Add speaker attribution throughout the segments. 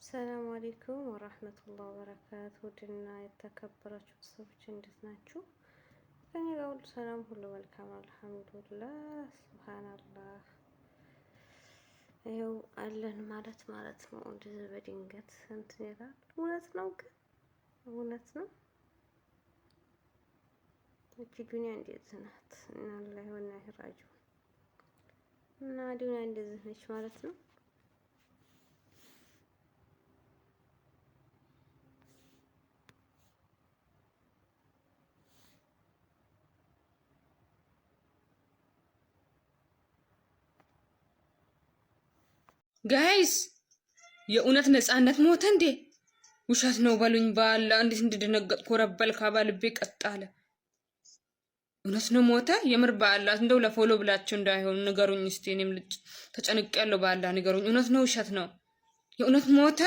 Speaker 1: ሰላም አለይኩም ወራህመቱላሂ ወበረካቱ። ውድና የተከበራችሁ ሰዎች እንዴት ናችሁ? ከኔ ጋር ሁሉ ሰላም፣ ሁሉ መልካም አልሐምዱሊላህ። ሱብሃንአላህ ይኸው አለን ማለት ነው። እንደዚህ በድንገት እንትን ይላል። እውነት ነው ግን እውነት ነው። እቺ ዱንያ እንዴት ናት? እና ላይ ሆነ ይራጁ እና ዱንያ እንደዚህ ነች ማለት ነው።
Speaker 2: ጋይስ የእውነት ነፃነት ሞተ እንዴ? ውሸት ነው በሉኝ። ባላ እንዴት እንደደነገጥኩ ረበል ካባልቤ ቀጣለ። እውነት ነው ሞተ? የምር ባላ እንደው ለፎሎ ብላችሁ እንዳይሆን ንገሩኝ እስቲ። እኔም ልጅ ተጨንቄያለሁ። ባላ ንገሩኝ። እውነት ነው ውሸት ነው? የእውነት ሞተ?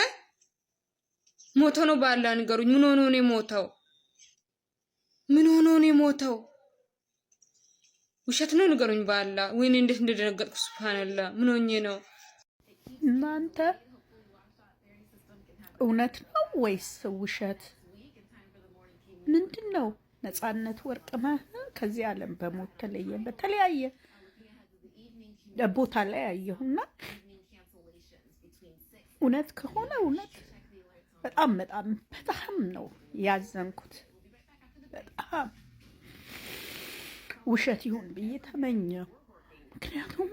Speaker 2: ሞቶ ነው ባላ ንገሩኝ። ምን ሆኖ ነው የሞተው? ምን ሆኖ ነው የሞተው? ውሸት ነው ንገሩኝ ባላ። ወይኔ እንዴት እንደደነገጥኩ ሱብሃንአላህ። ምን ሆኜ ነው?
Speaker 3: እናንተ እውነት ነው ወይስ ውሸት? ምንድነው? ነፃነት ወርቅነህ ከዚህ ዓለም በሞት ተለየ። በተለያየ ቦታ ላይ አየሁና እውነት ከሆነ እውነት በጣም ነው ያዘንኩት። በጣም ውሸት ይሁን ብዬ ተመኘው። ምክንያቱም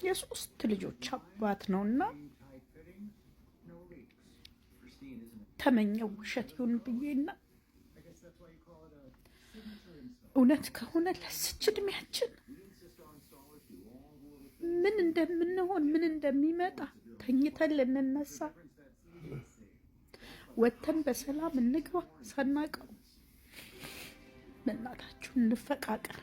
Speaker 3: የሶስት ልጆች አባት ነውና ተመኘው ውሸት ይሁን ብዬና እውነት ከሆነ ለስች እድሜያችን ምን እንደምንሆን ምን እንደሚመጣ ተኝተን ልንነሳ ወተን በሰላም እንግባ ሳናቀው። በእናታችሁ እንፈቃቀር።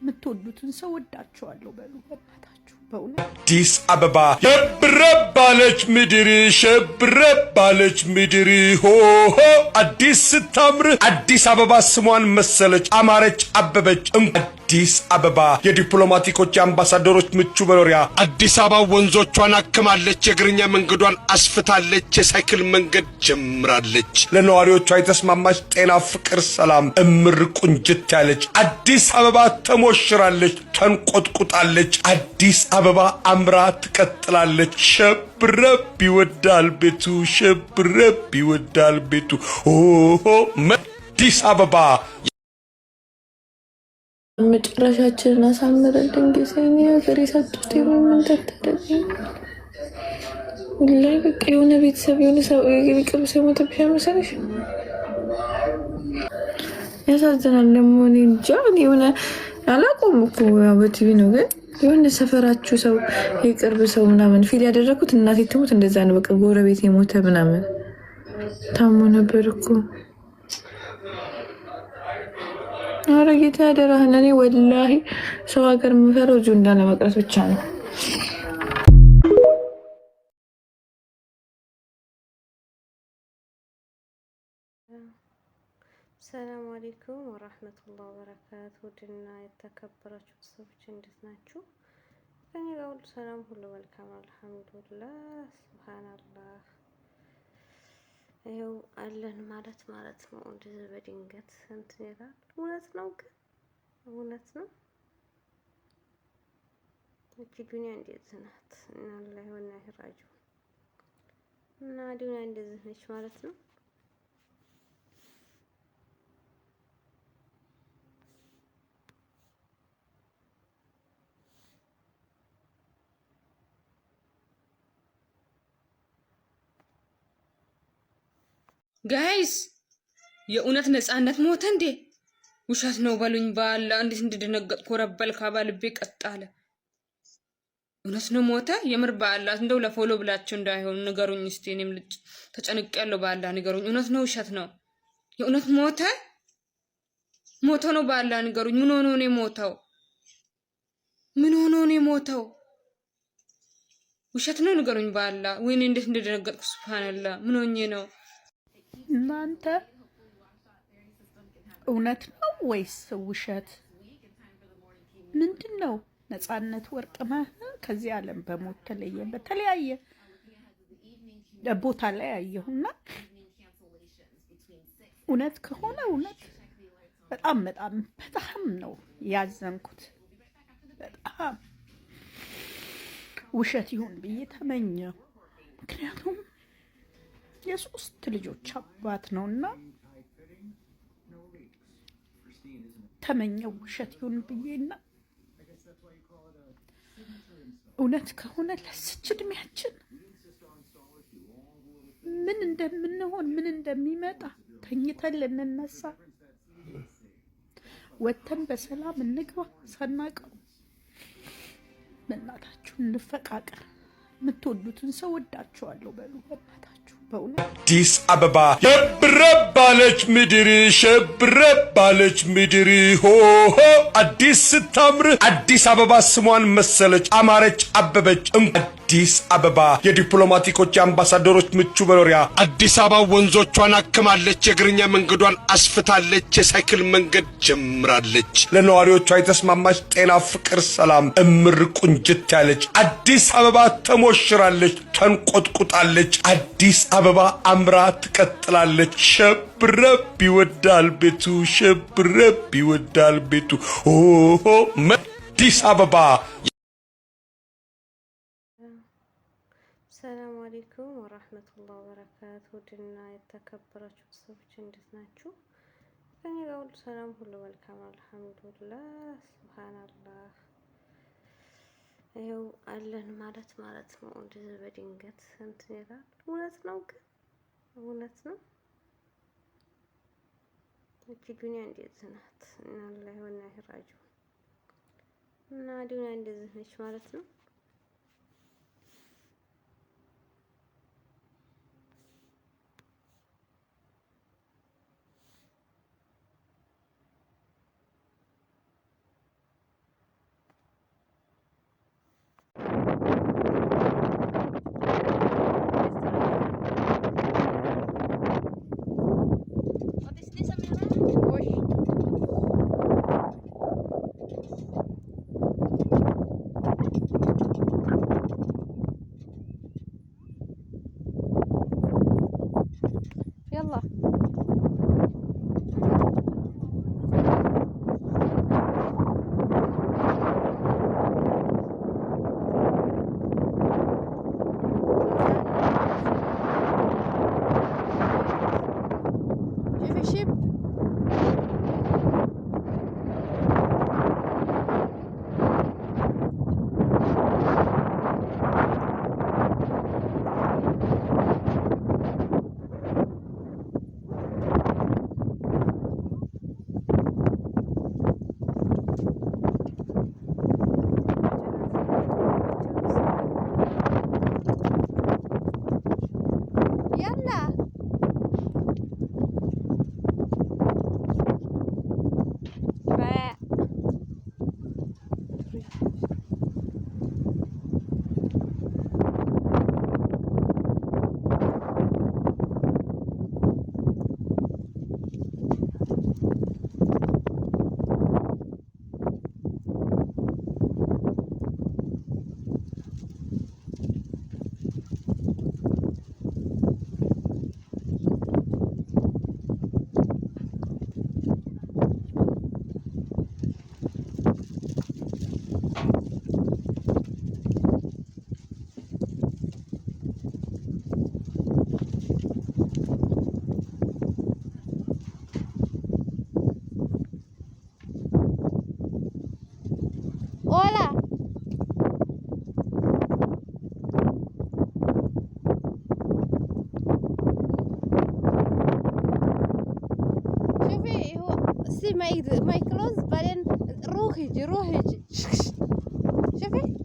Speaker 3: የምትወዱትን ሰው ወዳችኋለሁ በሉ በእናታችሁ።
Speaker 4: አዲስ አበባ ሸብረባለች ምድር ሸብረባለች ምድር ሆሆ አዲስ ስታምር አዲስ አበባ ስሟን መሰለች አማረች አበበች። አዲስ አበባ የዲፕሎማቲኮች የአምባሳደሮች ምቹ መኖሪያ። አዲስ አበባ ወንዞቿን አክማለች፣ የእግረኛ መንገዷን አስፍታለች፣ የሳይክል መንገድ ጀምራለች። ለነዋሪዎቿ የተስማማች ጤና፣ ፍቅር፣ ሰላም እምር ቁንጅት ያለች አዲስ አበባ ተሞሽራለች፣ ተንቆጥቁጣለች። አዲስ አበባ አምራ ትቀጥላለች። ሸብረብ ይወዳል ቤቱ ሸብረብ ይወዳል ቤቱ ኦሆ አዲስ አበባ።
Speaker 5: መጨረሻችንን አሳምረልን ጊዜኛ ሀገር የሰጡት የምንተተደግ ላይ በቃ የሆነ ቤተሰብ የሆነ ሰው የቅርብ ሰው ሞተብሽ መሰለሽ። ያሳዝናል። ደግሞ እኔ እንጃ የሆነ አላውቀውም እኮ ያው በቲቪ ነው፣ ግን የሆነ ሰፈራችሁ ሰው የቅርብ ሰው ምናምን ፊል ያደረኩት እናቴ ትሙት እንደዛ ነው። በቃ ጎረቤት የሞተ ምናምን ታሞ ነበር እኮ። አረ ጌታ ያደራህን። እኔ ወላሂ ሰው ሀገር የምፈረው እዚሁ እንዳለመቅረት ብቻ ነው።
Speaker 1: ሰላም አለይኩም ወራህመቱላሂ ወበረካቱ። ውድና የተከበራችሁ ሰዎች እንዴት ናችሁ? ከኔ ጋር ሁሉ ሰላም፣ ሁሉ መልካም አልሐምዱሊላህ። ሱብሃንአላህ ይኸው አለን ማለት ነው። እንደዚህ በድንገት እንትን ይላል። እውነት ነው ግን እውነት ነው። እቺ ዱንያ እንዴት ናት? እና ላይ ሆነ ይራጁ እና ዱንያ እንደዚህ ነች ማለት ነው።
Speaker 2: ጋይስ የእውነት ነፃነት ሞተ እንዴ? ውሸት ነው በሉኝ። ባላ እንዴት እንደደነገጥኩ ረበል ካባልቤ ቀጣለ። እውነት ነው ሞተ? የምር ባላ እንደው ለፎሎ ብላችሁ እንዳይሆን ንገሩኝ እስቲ። እኔም ልጅ ተጨንቄያለሁ። ባላ ንገሩኝ። እውነት ነው ውሸት ነው? የእውነት ሞተ? ሞቶ ነው ባላ ንገሩኝ። ምን ሆኖ ነው የሞተው? ምን ሆኖ ነው የሞተው? ውሸት ነው ንገሩኝ ባላ። ወይኔ እንዴት እንደደነገጥኩ ሱብሃንአላህ። ምን ሆኜ ነው?
Speaker 3: እናንተ እውነት ነው ወይስ ውሸት? ምንድነው? ነፃነት ወርቅነህ ከዚህ ዓለም በሞት ተለየ። በተለያየ ቦታ ላይ አየሁና እውነት ከሆነ እውነት በጣም በጣም በጣም ነው ያዘንኩት። በጣም ውሸት ይሁን ብዬ ተመኘው። ምክንያቱም የሶስት ልጆች አባት ነውና ተመኘው ውሸት ይሁን ብዬና እውነት ከሆነ ለስች እድሜያችን ምን እንደምንሆን ምን እንደሚመጣ ተኝተን ልንነሳ ወተን በሰላም እንግባ ሳናቀው። በእናታችሁ እንፈቃቀር። የምትወዱትን ሰው ወዳችኋለሁ በሉ በእናታችሁ። በእውነት
Speaker 4: አዲስ አበባ ሸብረብ ባለች ምድር ሸብረብ ባለች ምድር ሆሆ አዲስ ስታምር አዲስ አበባ ስሟን መሰለች አማረች አበበች። አዲስ አበባ የዲፕሎማቲኮች የአምባሳደሮች ምቹ መኖሪያ። አዲስ አበባ ወንዞቿን አክማለች፣ የእግረኛ መንገዷን አስፍታለች፣ የሳይክል መንገድ ጀምራለች። ለነዋሪዎቿ የተስማማች ጤና፣ ፍቅር፣ ሰላም እምር ቁንጅት ያለች አዲስ አበባ ተሞሽራለች፣ ተንቆጥቁጣለች። አዲስ አበባ አምራ ትቀጥላለች። ሸብረብ ይወዳል ቤቱ፣ ሸብረብ ይወዳል ቤቱ። ኦሆ አዲስ አበባ።
Speaker 1: ሰላም አለይኩም ወራህመቱላሂ ወበረካቱ። ውድና የተከበራችሁ ሰዎች እንዴት ናችሁ? ከኔ ጋር ሁሉ ሰላም፣ ሁሉ መልካም አልሐምዱሊላህ። ሱብሃንአላህ ይኸው አለን ማለት ነው። እንደዚህ በድንገት እንትን ይላል። እውነት ነው ግን እውነት ነው። እቺ ዱንያ እንደዚህ ናት። እና ላይ ሆነ ይራጁ እና ዱንያ እንደዚህ ነች ማለት ነው። يلا شوفي شيب يلا hola شوفي هو سي ما يكلوز بعدين روحي شوفي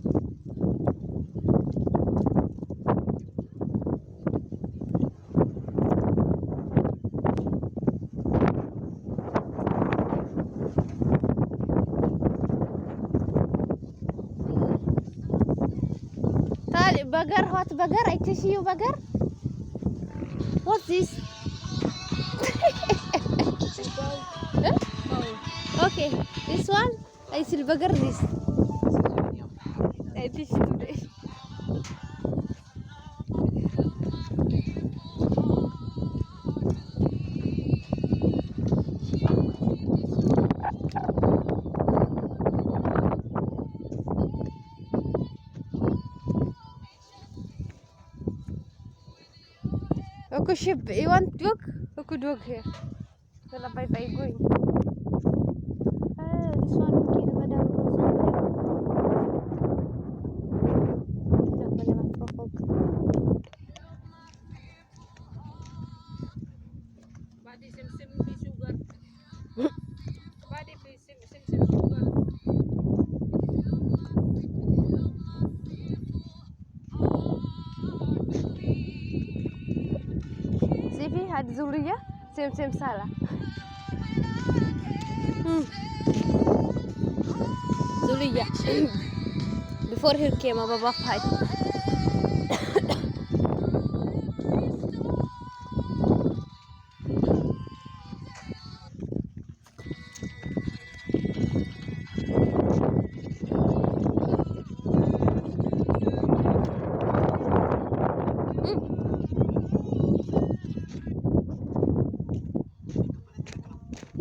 Speaker 1: Burger, hot burger, I taste you burger. What's this? Huh? Okay, this one, I see burger this. I taste today. Okay, ship. You want dog? Okay, dog here. Well, bye bye, going. This one, okay, the madam knows Sifi had Zuliya, same Sala. Zuliya. Before he came, a Baba fight.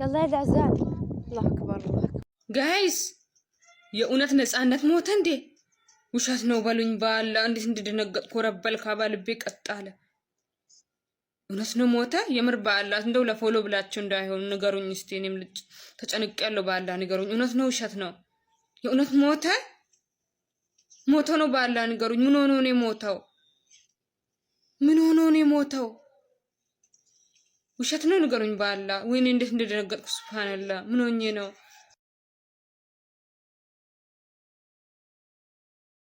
Speaker 1: يلا يا عزان الله أكبر الله أكبر
Speaker 2: ጋይስ የእውነት ነፃነት ሞተ እንዴ? ውሸት ነው በሉኝ። ባላ እንዴት እንደደነገጥኩ ረበል ካባልቤ ቀጣለ። እውነት ነው ሞተ? የምር ባላ እንደው ለፎሎ ብላችሁ እንዳይሆን ንገሩኝ እስቲ። እኔም ልጅ ተጨንቄያለሁ። ባላ ንገሩኝ። እውነት ነው ውሸት ነው? የእውነት ሞተ? ሞቶ ነው ባላ ንገሩኝ። ምን ሆኖ ነው የሞተው? ምን ሆኖ ነው የሞተው? ውሸት ነው ንገሩኝ ባላ። ወይኔ እንዴት እንደደነገጥኩ ሱብሃንአላህ። ምን ሆኜ ነው?